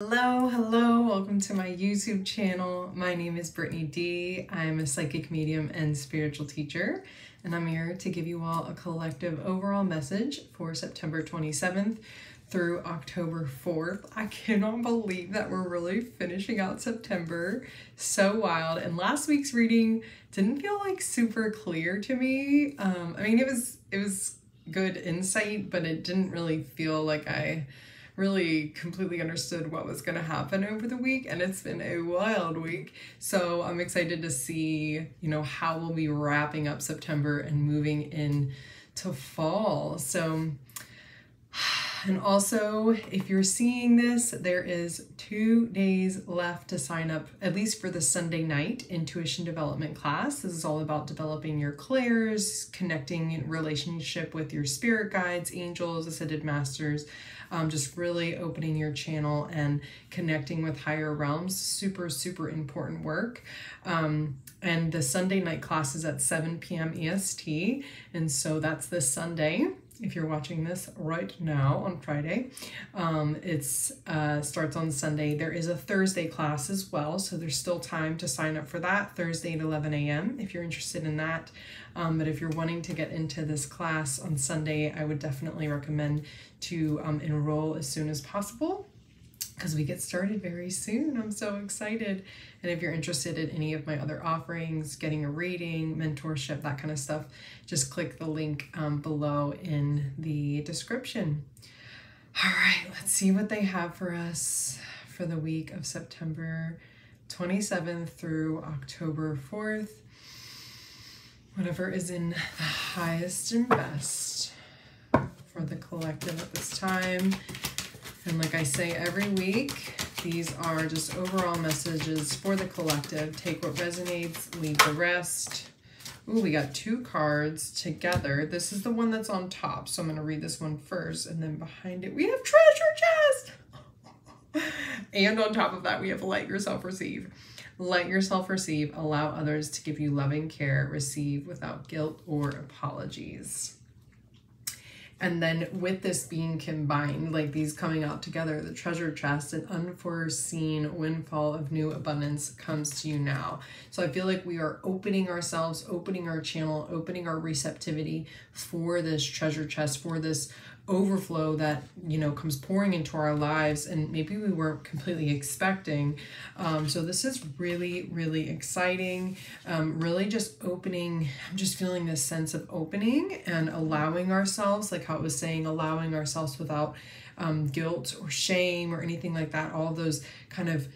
Hello, welcome to my YouTube channel. My name is Brittany D. I'm a psychic medium and spiritual teacher, and I'm here to give you all a collective overall message for September 27th through October 4th. I cannot believe that we're really finishing out September. So wild. And last week's reading didn't feel like super clear to me. I mean, it was good insight, but it didn't really feel like I really completely understood what was going to happen over the week, and it's been a wild week. So I'm excited to see, how we'll be wrapping up September and moving into fall. So, and also, if you're seeing this, there is 2 days left to sign up, at least for the Sunday night intuition development class. This is all about developing your clairs, connecting in relationship with your spirit guides, angels, ascended masters, just really opening your channel and connecting with higher realms. Super, super important work. And the Sunday night class is at 7 p.m. EST. And so that's this Sunday. If you're watching this right now on Friday, it starts on Sunday. There is a Thursday class as well, so there's still time to sign up for that, Thursday at 11 a.m. if you're interested in that. But if you're wanting to get into this class on Sunday, I would definitely recommend to enroll as soon as possible, because we get started very soon. I'm so excited. And if you're interested in any of my other offerings, getting a reading, mentorship, that kind of stuff, just click the link below in the description. All right, let's see what they have for us for the week of September 27th through October 4th. Whatever is in the highest and best for the collective at this time. And like I say every week, these are just overall messages for the collective. Take what resonates, leave the rest. Ooh, we got 2 cards together. This is the one that's on top, so I'm going to read this one first, and then behind it we have treasure chest! And on top of that we have let yourself receive. Let yourself receive. Allow others to give you loving care. Receive without guilt or apologies. And then with this being combined, like these coming out together, the treasure chest, an unforeseen windfall of new abundance comes to you now. So I feel like we are opening ourselves, opening our channel, opening our receptivity for this treasure chest, for this overflow that, comes pouring into our lives, and maybe we weren't completely expecting. So this is really, really exciting. Really just opening, I'm just feeling this sense of opening and allowing ourselves, like how it was saying, allowing ourselves without guilt or shame or anything like that. All those kind of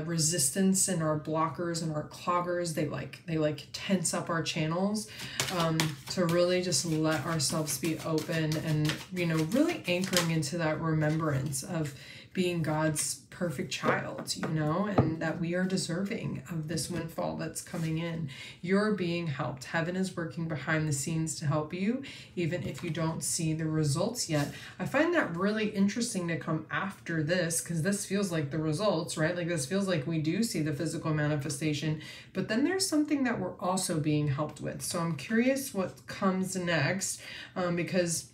resistance and our blockers and our cloggers, they tense up our channels, to really just let ourselves be open and really anchoring into that remembrance of being God's perfect child, and that we are deserving of this windfall that's coming in. You're being helped. Heaven is working behind the scenes to help you, even if you don't see the results yet. I find that really interesting to come after this, because this feels like the results, right? Like this feels like we do see the physical manifestation, but then there's something that we're also being helped with. So I'm curious what comes next, because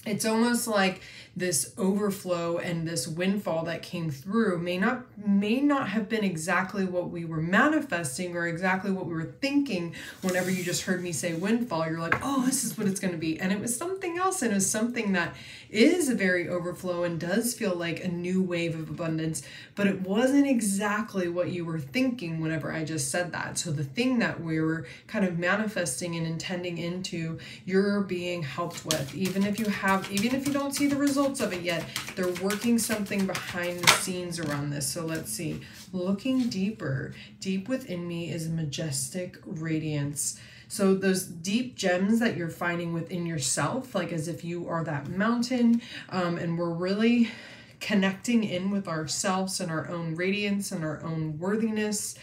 it's almost like this overflow and this windfall that came through may not have been exactly what we were manifesting or exactly what we were thinking. Whenever you just heard me say windfall, you're like, oh, this is what it's going to be. And it was something else, and it was something that is a very overflow and does feel like a new wave of abundance, but it wasn't exactly what you were thinking whenever I just said that. So the thing that we were kind of manifesting and intending into, you're being helped with. Even if you don't see the results of it yet, they're working something behind the scenes around this. So let's see. Looking deeper, deep within me is a majestic radiance. So those deep gems that you're finding within yourself, like as if you are that mountain, and we're really connecting in with ourselves and our own radiance and our own worthiness.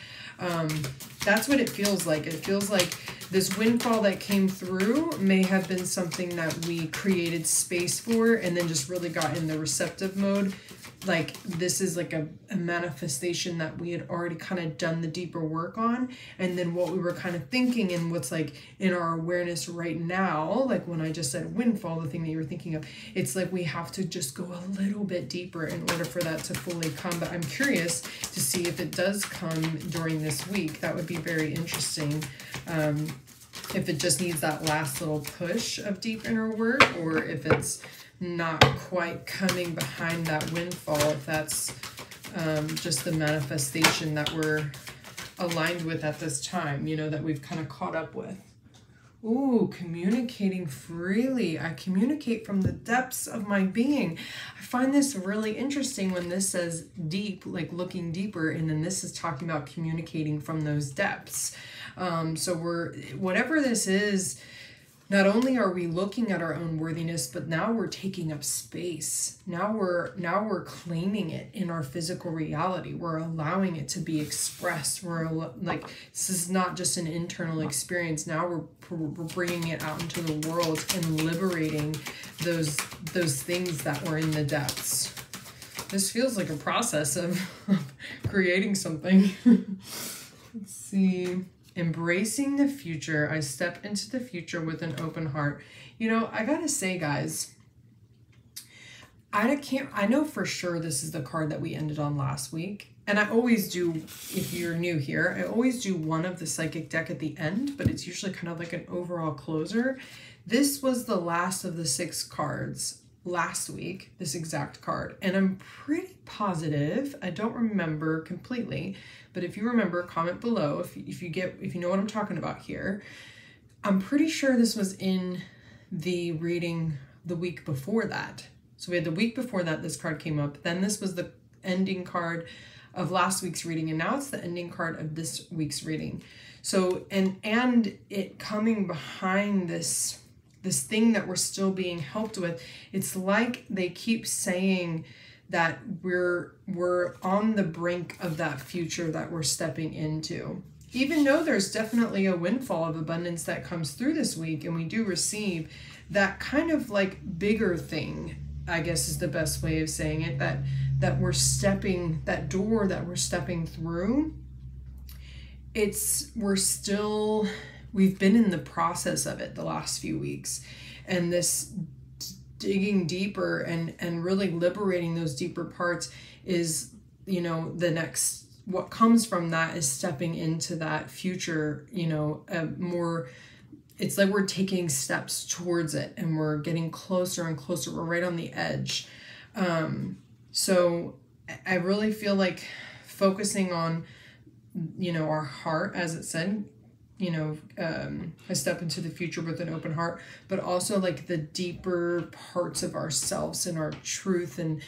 That's what it feels like. It feels like this windfall that came through may have been something that we created space for and then just really got in the receptive mode like this is like a manifestation that we had already kind of done the deeper work on, and then what we were kind of thinking and what's like in our awareness right now, like when I just said windfall, the thing that you were thinking of, it's like we have to just go a little bit deeper in order for that to fully come. But I'm curious to see if it does come during this week. That would be very interesting. If it just needs that last little push of deep inner work, or if it's not quite coming behind that windfall, if that's just the manifestation that we're aligned with at this time, you know, that we've kind of caught up with. Ooh, communicating freely. I communicate from the depths of my being. I find this really interesting when this says deep, like looking deeper, and then this is talking about communicating from those depths. So whatever this is, not only are we looking at our own worthiness, but now we're taking up space. Now we're claiming it in our physical reality. We're allowing it to be expressed. We're like, this is not just an internal experience. Now we're bringing it out into the world and liberating those things that were in the depths. This feels like a process of creating something. Let's see. Embracing the future. I step into the future with an open heart. You know, I gotta say, guys, I know for sure this is the card that we ended on last week. And I always do, if you're new here, I always do one of the psychic deck at the end, but it's usually kind of like an overall closer. This was the last of the 6 cards last week, this exact card. And I'm pretty positive, I don't remember completely, but if you remember, comment below if you know what I'm talking about here. I'm pretty sure this was in the reading the week before that. So we had the week before that, this card came up. Then this was the ending card of last week's reading, and now it's the ending card of this week's reading. So, and it coming behind this thing that we're still being helped with, it's like they keep saying that we're on the brink of that future that we're stepping into. Even though there's definitely a windfall of abundance that comes through this week, and we do receive that kind of like bigger thing, I guess is the best way of saying it, that we're stepping, that door that we're stepping through, we've been in the process of it the last few weeks, and this digging deeper and really liberating those deeper parts is, you know, the next, what comes from that is stepping into that future, you know, more, it's like we're taking steps towards it and we're getting closer and closer. We're right on the edge. So I really feel like focusing on, you know, our heart, as it said, you know, I step into the future with an open heart, but also like the deeper parts of ourselves and our truth, and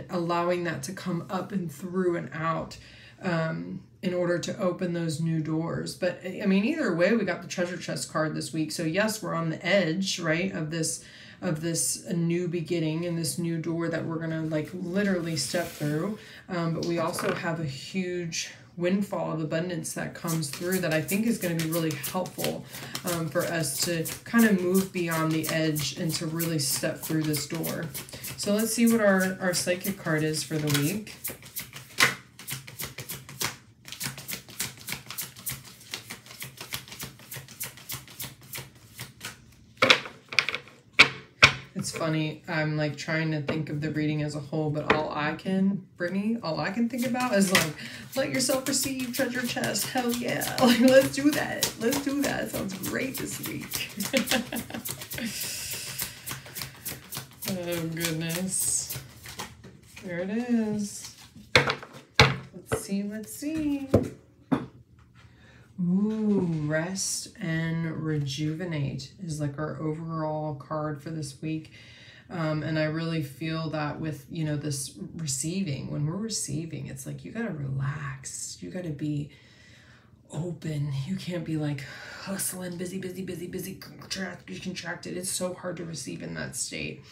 allowing that to come up and through and out, in order to open those new doors. But I mean, either way, we got the treasure chest card this week. So yes, we're on the edge, right, of this new beginning and this new door that we're gonna like literally step through. But we also have a huge windfall of abundance that comes through that I think is going to be really helpful for us to kind of move beyond the edge and to really step through this door. So let's see what our psychic card is for the week. It's funny, I'm like trying to think of the reading as a whole, but Brittany, all I can think about is like, let yourself receive treasure chest. Hell yeah. Like, let's do that. Let's do that. It sounds great this week. Oh, goodness. There it is. Let's see. Ooh, rest and rejuvenate is like our overall card for this week. And I really feel that with, you know, this receiving, when we're receiving, it's like you got to relax. You got to be open. You can't be like hustling, busy, contracted. It's so hard to receive in that state.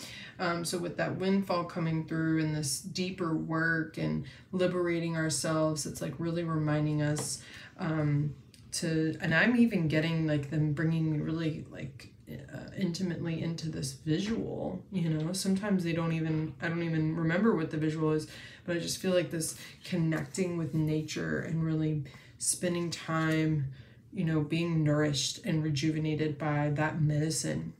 So with that windfall coming through and this deeper work and liberating ourselves, it's like really reminding us and I'm even getting like them bringing me really like intimately into this visual, you know. Sometimes I don't even remember what the visual is, but I just feel like this connecting with nature and really spending time, you know, being nourished and rejuvenated by that medicine,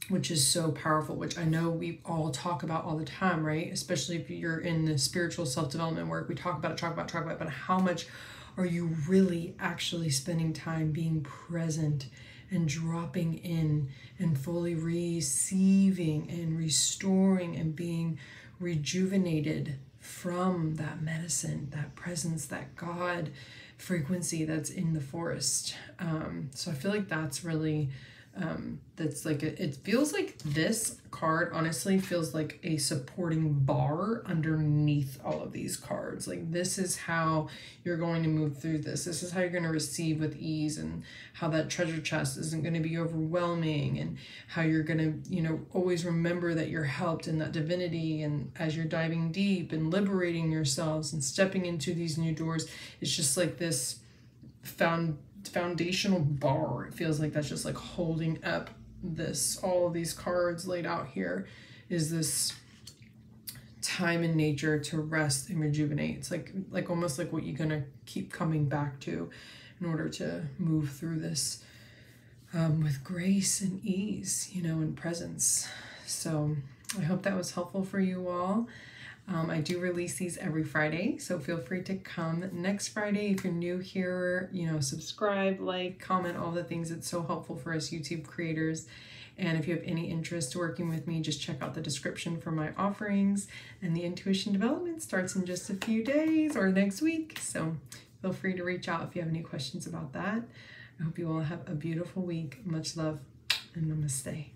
which is so powerful, which I know we all talk about all the time, right? Especially if you're in the spiritual self-development work, we talk about it, but how much are you really actually spending time being present and dropping in and fully receiving and restoring and being rejuvenated from that medicine, that presence, that God frequency that's in the forest. So I feel like that's really, that's like, it feels like this card honestly feels like a supporting bar underneath all of these cards. Like, this is how you're going to move through this. This is how you're going to receive with ease, and how that treasure chest isn't going to be overwhelming, and how you're going to, you know, always remember that you're helped in that divinity. And as you're diving deep and liberating yourselves and stepping into these new doors, it's just like this foundational bar. It feels like that's just like holding up this, all of these cards laid out here, is this time in nature to rest and rejuvenate. It's like almost like what you're gonna keep coming back to in order to move through this with grace and ease, you know, and presence. So I hope that was helpful for you all. I do release these every Friday, so feel free to come next Friday. If you're new here, you know, subscribe, like, comment, all the things. It's so helpful for us YouTube creators. And if you have any interest working with me, just check out the description for my offerings. And the intuition development starts in just a few days or next week. So feel free to reach out if you have any questions about that. I hope you all have a beautiful week. Much love and namaste.